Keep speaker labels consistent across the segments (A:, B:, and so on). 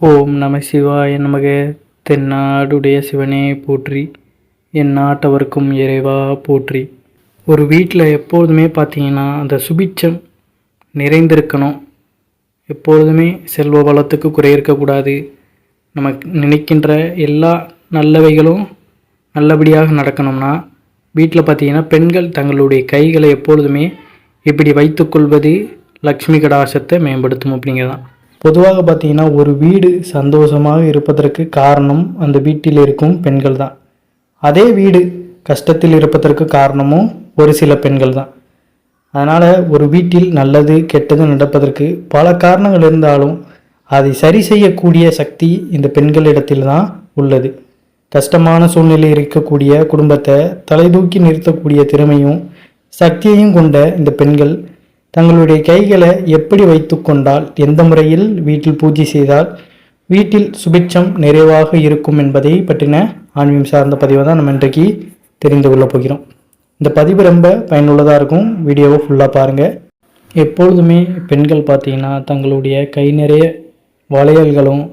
A: ஓம் நம சிவாய நமக. தென்னாடுடைய சிவனே போற்றி, என் நாட்டவர்க்கும் இறைவா போற்றி. ஒரு வீட்டில் எப்பொழுதுமே பார்த்தீங்கன்னா அந்த சுபிட்சம் நிறைந்திருக்கணும். எப்பொழுதுமே செல்வ வளத்துக்கு குறை இருக்கக்கூடாது. நமக்கு நினைக்கின்ற எல்லா நல்லவைகளும் நல்லபடியாக நடக்கணும்னா வீட்டில் பார்த்தீங்கன்னா பெண்கள் தங்களுடைய கைகளை எப்பொழுதுமே இப்படி வைத்துக்கொள்வது லக்ஷ்மி கடாசத்தை மேம்படுத்தும் அப்படிங்கிறதான். பொதுவாக பார்த்தீங்கன்னா ஒரு வீடு சந்தோஷமாக இருப்பதற்கு காரணம் அந்த வீட்டில் இருக்கும் பெண்கள் தான். அதே வீடு கஷ்டத்தில் இருப்பதற்கு காரணமும் ஒரு சில பெண்கள் தான். அதனால் ஒரு வீட்டில் நல்லது கெட்டது நடப்பதற்கு பல காரணங்கள் இருந்தாலும் அதை சரி செய்யக்கூடிய சக்தி இந்த பெண்களிடத்தில் தான் உள்ளது. கஷ்டமான சூழ்நிலை இருக்கக்கூடிய குடும்பத்தை தலை தூக்கி நிறுத்தக்கூடிய திறமையும் சக்தியையும் கொண்ட இந்த பெண்கள் தங்களுடைய கைகளை எப்படி வைத்து கொண்டால், எந்த முறையில் வீட்டில் பூஜை செய்தால் வீட்டில் சுபிட்சம் நிறைவாக இருக்கும் என்பதை பற்றின ஆன்மீகம் சார்ந்த பதிவை தான் நம்ம இன்றைக்கு தெரிந்து கொள்ள போகிறோம். இந்த பதிவு ரொம்ப பயனுள்ளதாக இருக்கும். வீடியோவை ஃபுல்லாக பாருங்கள். எப்பொழுதுமே பெண்கள் பார்த்தீங்கன்னா தங்களுடைய கை நிறைய வளையல்களும்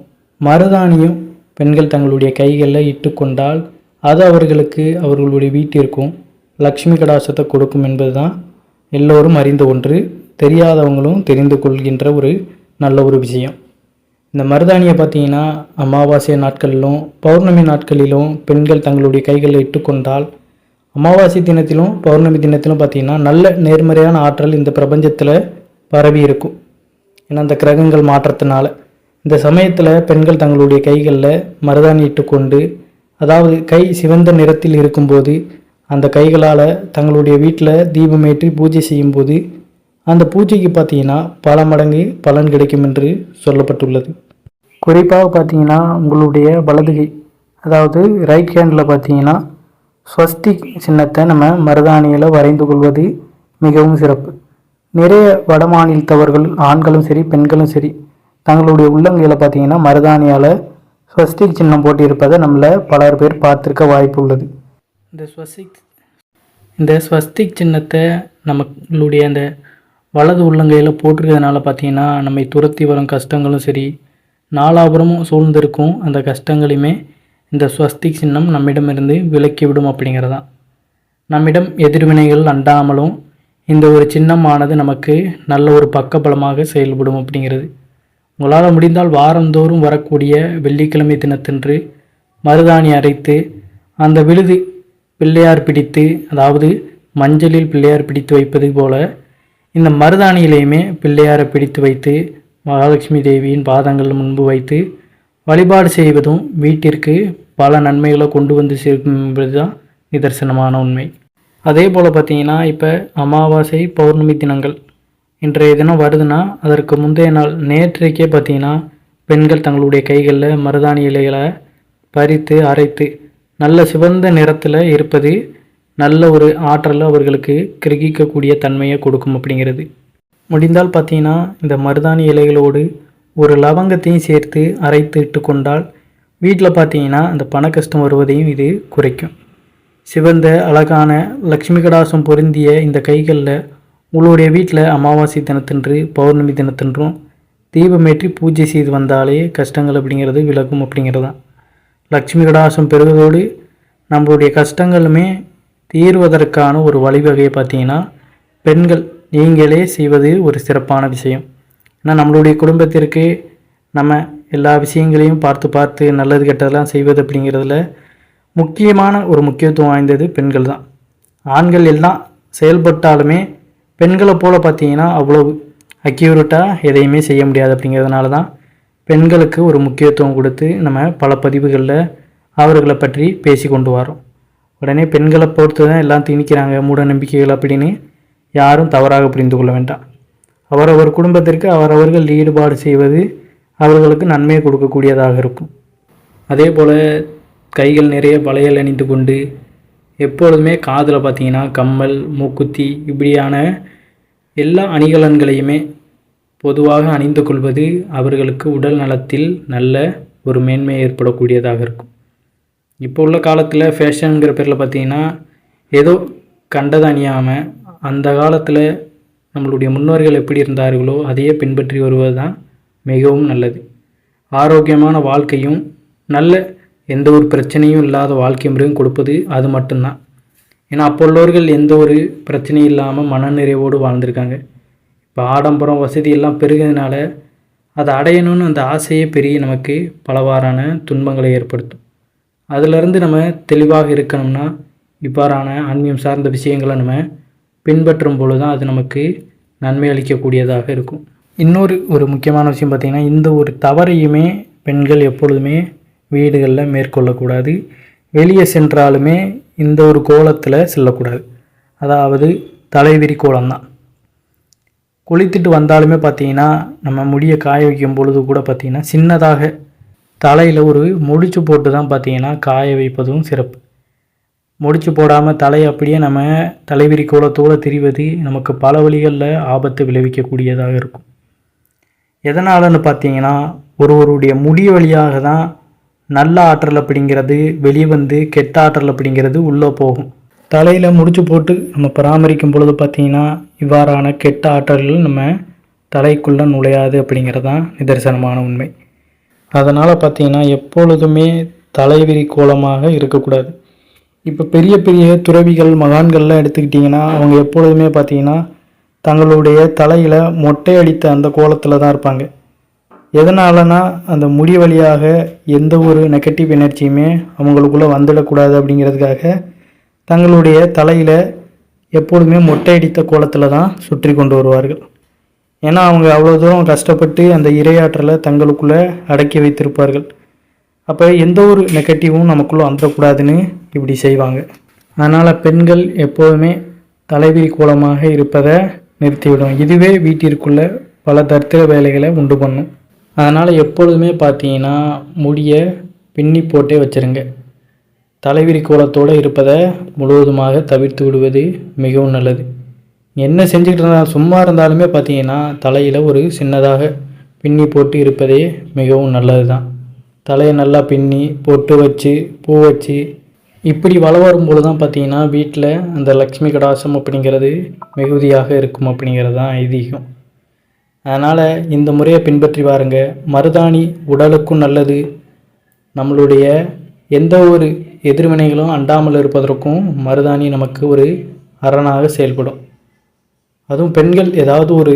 A: மருதாணியும் பெண்கள் தங்களுடைய கைகளில் இட்டுக்கொண்டால் அது அவர்களுடைய வீட்டிற்கும் லக்ஷ்மி கடாசத்தை கொடுக்கும் என்பது தான் எல்லோரும் அறிந்த ஒன்று. தெரியாதவங்களும் தெரிந்து கொள்கின்ற ஒரு நல்ல ஒரு விஷயம். இந்த மருதாணியை பார்த்தீங்கன்னா அமாவாசை நாட்களிலும் பௌர்ணமி நாட்களிலும் பெண்கள் தங்களுடைய கைகளில் இட்டுக்கொண்டால் அமாவாசை தினத்திலும் பௌர்ணமி தினத்திலும் பார்த்தீங்கன்னா நல்ல நேர்மறையான ஆற்றல் இந்த பிரபஞ்சத்தில் பரவி இருக்கும். ஏன்னா அந்த கிரகங்கள் மாற்றத்தினால இந்த சமயத்தில் பெண்கள் தங்களுடைய கைகளில் மருதாணி இட்டுக்கொண்டு, அதாவது கை சிவந்த நிறத்தில் இருக்கும்போது அந்த கைகளால் தங்களுடைய வீட்டில் தீபமேற்றி பூஜை செய்யும்போது அந்த பூஜைக்கு பார்த்தீங்கன்னா பல மடங்கு பலன் கிடைக்கும் என்று சொல்லப்பட்டுள்ளது. குறிப்பாக பார்த்தீங்கன்னா உங்களுடைய வலதுகை, அதாவது ரைட் ஹேண்டில் பார்த்தீங்கன்னா ஸ்வஸ்திக் சின்னத்தை நம்ம மருதாணியில் வரைந்து கொள்வது மிகவும் சிறப்பு. நிறைய வட மாநிலத்தவர்கள் ஆண்களும் சரி பெண்களும் சரி தங்களுடைய உள்ளங்கையில் பார்த்தீங்கன்னா மருதாணியால் ஸ்வஸ்திக் சின்னம் போட்டிருப்பதை நம்மள பலர் பேர் பார்த்துருக்க வாய்ப்பு உள்ளது. இந்த ஸ்வஸ்திக் சின்னத்தை நம்மளுடைய அந்த வலது உள்ளங்கையில் போட்டிருக்கிறதுனால பார்த்தீங்கன்னா நம்மை துரத்தி வரும் கஷ்டங்களும் சரி, நாலாபுரமும் சூழ்ந்திருக்கும் அந்த கஷ்டங்களையுமே இந்த ஸ்வஸ்திக் சின்னம் நம்மிடமிருந்து விலக்கிவிடும் அப்படிங்கிறதான். நம்மிடம் எதிர்வினைகள் அண்டாமலும் இந்த ஒரு சின்னமானது நமக்கு நல்ல ஒரு பக்கபலமாக செயல்படும் அப்படிங்கிறது. உங்களால் முடிந்தால் வாரந்தோறும் வரக்கூடிய வெள்ளிக்கிழமை தினத்தன்று மருதாணி அரைத்து அந்த விழுது பிள்ளையார் பிடித்து, அதாவது மஞ்சளில் பிள்ளையார் பிடித்து வைப்பது போல இந்த மருதாணியிலையுமே பிள்ளையாரை பிடித்து வைத்து மகாலட்சுமி தேவியின் பாதங்கள் முன்பு வைத்து வழிபாடு செய்வதும் வீட்டிற்கு பல நன்மைகளை கொண்டு வந்து சேர்க்கும் என்பது தான் நிதர்சனமான உண்மை. அதே போல் பார்த்தீங்கன்னா இப்போ அமாவாசை பௌர்ணமி தினங்கள் இன்றைய தினம் வருதுன்னா அதற்கு முந்தைய நாள் நேற்றைக்கே பார்த்தீங்கன்னா பெண்கள் தங்களுடைய கைகளில் மருதாணி இலைகளை பறித்து அரைத்து நல்ல சிவந்த நிறத்தில் இருப்பது நல்ல ஒரு ஆற்றலை அவர்களுக்கு கிரகிக்கக்கூடிய தன்மையை கொடுக்கும் அப்படிங்கிறது. முடிந்தால் பார்த்தீங்கன்னா இந்த மருதாணி இலைகளோடு ஒரு லவங்கத்தையும் சேர்த்து அரைத்து இட்டு கொண்டால் வீட்டில் பார்த்தீங்கன்னா அந்த பண கஷ்டம் வருவதையும் இது குறைக்கும். சிவந்த அழகான லக்ஷ்மி கடாசம் பொருந்திய இந்த கைகளில் உங்களுடைய வீட்டில் அமாவாசை தினத்தன்று பௌர்ணமி தினத்தன்றும் தீபமேற்றி பூஜை செய்து வந்தாலே கஷ்டங்கள் அப்படிங்கிறது விலகும் அப்படிங்கிறதான். லக்ஷ்மி கடாசம் பெறுவதோடு நம்மளுடைய கஷ்டங்களுமே தீர்வதற்கான ஒரு வழிவகையை பார்த்தீங்கன்னா பெண்கள் நீங்களே செய்வது ஒரு சிறப்பான விஷயம். ஏன்னா நம்மளுடைய குடும்பத்திற்கு நம்ம எல்லா விஷயங்களையும் பார்த்து நல்லது கெட்டதெல்லாம் செய்வது அப்படிங்கிறதுல முக்கியமான ஒரு முக்கியத்துவம் வாய்ந்தது பெண்கள் தான். ஆண்கள் எல்லாம் செயல்பட்டாலுமே பெண்களை போல் பார்த்தீங்கன்னா அவ்வளவு அக்யூரேட்டாக எதையுமே செய்ய முடியாது. அப்படிங்கிறதுனால தான் பெண்களுக்கு ஒரு முக்கியத்துவம் கொடுத்து நம்ம பல பதிவுகளில் அவர்களை பற்றி பேசி கொண்டு வரோம். உடனே பெண்களை பொறுத்து தான் எல்லாம் திணிக்கிறாங்க மூட நம்பிக்கைகள் அப்படின்னு யாரும் தவறாக புரிந்து கொள்ள வேண்டாம். அவரவர் குடும்பத்திற்கு அவரவர்கள் ஈடுபாடு செய்வது அவர்களுக்கு நன்மையை கொடுக்கக்கூடியதாக இருக்கும். அதே போல் கைகள் நிறைய வளையல் அணிந்து கொண்டு எப்பொழுதுமே காதில் பார்த்தீங்கன்னா கம்மல், மூக்குத்தி இப்படியான எல்லா அணிகலன்களையுமே பொதுவாக அணிந்து கொள்வது அவர்களுக்கு உடல் நலத்தில் நல்ல ஒரு மேன்மை ஏற்படக்கூடியதாக இருக்கும். இப்போ உள்ள காலத்தில் ஃபேஷனுங்கிற பேரில் பார்த்திங்கன்னா ஏதோ கண்டதை அணியாமல் அந்த காலத்தில் நம்மளுடைய முன்னோர்கள் எப்படி இருந்தார்களோ அதையே பின்பற்றி வருவது தான் மிகவும் நல்லது. ஆரோக்கியமான வாழ்க்கையும் நல்ல எந்த ஒரு பிரச்சனையும் இல்லாத வாழ்க்கை முறையும் கொடுப்பது அது மட்டும்தான். ஏன்னா அப்போ உள்ளவர்கள் எந்த ஒரு பிரச்சனையும் இல்லாமல் மனநிறைவோடு வாழ்ந்திருக்காங்க. இப்போ ஆடம்பரம் வசதி எல்லாம் பெருகிறதுனால அதை அடையணும்னு அந்த ஆசையே பெரிய நமக்கு பலவாறான துன்பங்களை ஏற்படுத்தும். அதிலிருந்து நம்ம தெளிவாக இருக்கணும்னா இவ்வாறான ஆன்மீகம் சார்ந்த விஷயங்களை நம்ம பின்பற்றும் பொழுது தான் அது நமக்கு நன்மை அளிக்கக்கூடியதாக இருக்கும். ஒரு முக்கியமான விஷயம் பார்த்திங்கன்னா, இந்த ஒரு தவறையுமே பெண்கள் எப்பொழுதுமே வீடுகளில் மேற்கொள்ளக்கூடாது. வெளியே சென்றாலுமே இந்த ஒரு கோலத்தில் செல்லக்கூடாது. அதாவது தலைவிரி கோலம்தான். குளித்துட்டு வந்தாலுமே பார்த்திங்கன்னா, நம்ம முடியை காய வைக்கும் பொழுது கூட பார்த்திங்கன்னா சின்னதாக தலையில் ஒரு முடிச்சு போட்டு தான் பார்த்திங்கன்னா காய வைப்பதும் சிறப்பு. முடிச்சு போடாமல் தலையை அப்படியே நம்ம தலைவிரி கோலத்தோடு திரிவது நமக்கு பல வழிகளில் ஆபத்து விளைவிக்கக்கூடியதாக இருக்கும். எதனாலன்னு பார்த்தீங்கன்னா, ஒருவருடைய முடி வழியாக தான் நல்ல ஆற்றல் அப்படிங்கிறது வெளியே வந்து கெட்ட ஆற்றல் அப்படிங்கிறது உள்ளே போகும். தலையில் முடிச்சு போட்டு நம்ம பராமரிக்கும் பொழுது பார்த்திங்கன்னா இவ்வாறான கெட்ட ஆற்றல்கள் நம்ம தலைக்குள்ளே நுழையாது அப்படிங்கிறது தான் நிதர்சனமான உண்மை. அதனால் பார்த்திங்கன்னா எப்பொழுதுமே தலைவிரி கோலமாக இருக்கக்கூடாது. இப்போ பெரிய பெரிய துறவிகள் மகான்கள்லாம் எடுத்துக்கிட்டிங்கன்னா அவங்க எப்பொழுதுமே பார்த்திங்கன்னா தங்களுடைய தலையில் மொட்டை அடித்த அந்த கோலத்தில் தான் இருப்பாங்க. எதனாலனா அந்த முடி வழியாக எந்த ஒரு நெகட்டிவ் எனர்ஜியுமே அவங்களுக்குள்ளே வந்துடக்கூடாது அப்படிங்கிறதுக்காக தங்களுடைய தலையில் எப்பொழுதுமே மொட்டை அடித்த கோலத்தில் தான் சுற்றி கொண்டு வருவார்கள். ஏன்னா அவங்க அவ்வளோ தூரம் கஷ்டப்பட்டு அந்த இரையாற்றலை தங்களுக்குள்ளே அடக்கி வைத்திருப்பார்கள். அப்போ எந்த ஒரு நெகட்டிவும் நமக்குள்ளே வந்துடக்கூடாதுன்னு இப்படி செய்வாங்க. அதனால் பெண்கள் எப்போதுமே தலைவிரி கோலமாக இருப்பதை நிறுத்திவிடும். இதுவே வீட்டிற்குள்ளே பல தரித்திர வேலைகளை உண்டு பண்ணும். அதனால் எப்பொழுதுமே பார்த்தீங்கன்னா முடியை பின்னி போட்டே வச்சுருங்க. தலைவிரி கோலத்தோடு இருப்பதை முழுவதுமாக தவிர்த்து விடுவது மிகவும் நல்லது. என்ன செஞ்சுக்கிட்டு இருந்தால் சும்மா இருந்தாலுமே பார்த்தீங்கன்னா தலையில் ஒரு சின்னதாக பின்னி போட்டு இருப்பதே மிகவும் நல்லது தான். தலையை நல்லா பின்னி பொட்டு வச்சு பூ வச்சு இப்படி வளரும்போது தான் பார்த்திங்கன்னா வீட்டில் அந்த லக்ஷ்மி கடாசம் அப்படிங்கிறது மிகுதியாக இருக்கும் அப்படிங்கிறது தான் ஐதீகம். அதனால் இந்த முறையை பின்பற்றி வாருங்க. மருதாணி உடலுக்கும் நல்லது. நம்மளுடைய எந்த ஒரு எதிர்வினைகளும் அண்டாமல் இருப்பதற்கும் மருதாணி நமக்கு ஒரு அரணாக செயல்படும். அதுவும் பெண்கள் ஏதாவது ஒரு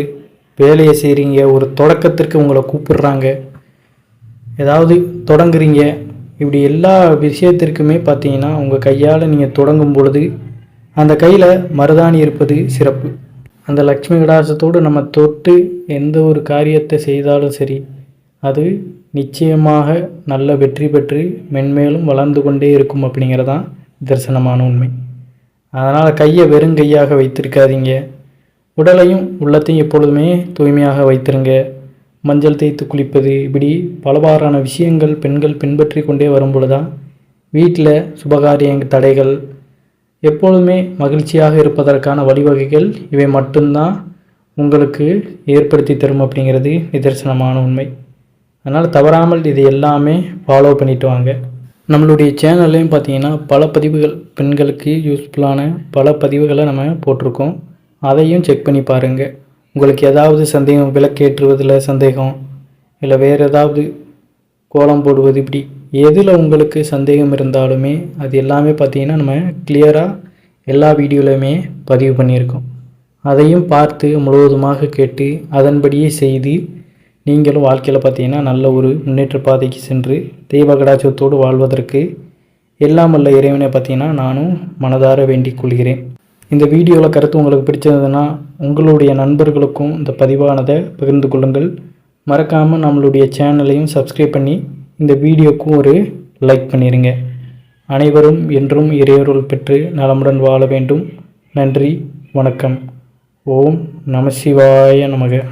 A: வேலையை செய்கிறீங்க, ஒரு தொடக்கத்திற்கு உங்களை கூப்பிடுறாங்க, ஏதாவது தொடங்குறீங்க, இப்படி எல்லா விஷயத்திற்குமே பார்த்தீங்கன்னா உங்கள் கையால் நீங்கள் தொடங்கும் பொழுது அந்த கையில் மருதாணி இருப்பது சிறப்பு. அந்த லக்ஷ்மி கடாசத்தோடு நம்ம தொட்டு எந்த ஒரு காரியத்தை செய்தாலும் சரி அது நிச்சயமாக நல்ல வெற்றி பெற்று மென்மேலும் வளர்ந்து கொண்டே இருக்கும் அப்படிங்கிறதான் தரிசனமான உண்மை. அதனால் கையை வெறுங்கையாக வைத்திருக்காதீங்க. உடலையும் உள்ளத்தையும் எப்பொழுதுமே தூய்மையாக வைத்திருங்க. மஞ்சள் தேய்த்து குளிப்பது, இப்படி பலவாறான விஷயங்கள் பெண்கள் பின்பற்றி கொண்டே வரும்பொழுது தான் வீட்டில் சுபகாரிய தடைகள் எப்பொழுதுமே மகிழ்ச்சியாக இருப்பதற்கான வழிவகைகள் இவை மட்டும்தான் உங்களுக்கு ஏற்படுத்தி தரும் அப்படிங்கிறது நிதர்சனமான உண்மை. அதனால் தவறாமல் இது எல்லாமே ஃபாலோ பண்ணிட்டு வாங்க. நம்மளுடைய சேனல்லையும் பார்த்தீங்கன்னா பல பதிவுகள் பெண்களுக்கு யூஸ்ஃபுல்லான பல பதிவுகளை நம்ம போட்டிருக்கோம். அதையும் செக் பண்ணி பாருங்கள். உங்களுக்கு ஏதாவது சந்தேகம், விளக்கேற்றுவதில் சந்தேகம், இல்லை வேறு ஏதாவது கோலம் போடுவது, இப்படி எதில் உங்களுக்கு சந்தேகம் இருந்தாலுமே அது எல்லாமே பார்த்திங்கன்னா நம்ம கிளியராக எல்லா வீடியோலையுமே பதிவு பண்ணியிருக்கோம். அதையும் பார்த்து முழுவதுமாக கேட்டு அதன்படியே செய்து நீங்களும் வாழ்க்கையில் பார்த்திங்கன்னா நல்ல ஒரு முன்னேற்ற பாதைக்கு சென்று தெய்வ கடாட்சத்தோடு வாழ்வதற்கு எல்லாம் வல்ல இறைவனை பார்த்திங்கன்னா நானும் மனதார வேண்டிக் கொள்கிறேன். இந்த வீடியோவில் கருத்து உங்களுக்கு பிடிச்சிருந்ததுன்னா உங்களுடைய நண்பர்களுக்கும் இந்த பதிவானதை பகிர்ந்து கொள்ளுங்கள். மறக்காமல் நம்மளுடைய சேனலையும் சப்ஸ்கிரைப் பண்ணி இந்த வீடியோக்கும் ஒரு லைக் பண்ணிடுங்க. அனைவரும் என்றும் இறையருள் பெற்று நலமுடன் வாழ வேண்டும். நன்றி, வணக்கம். ஓம் நம சிவாய நமக.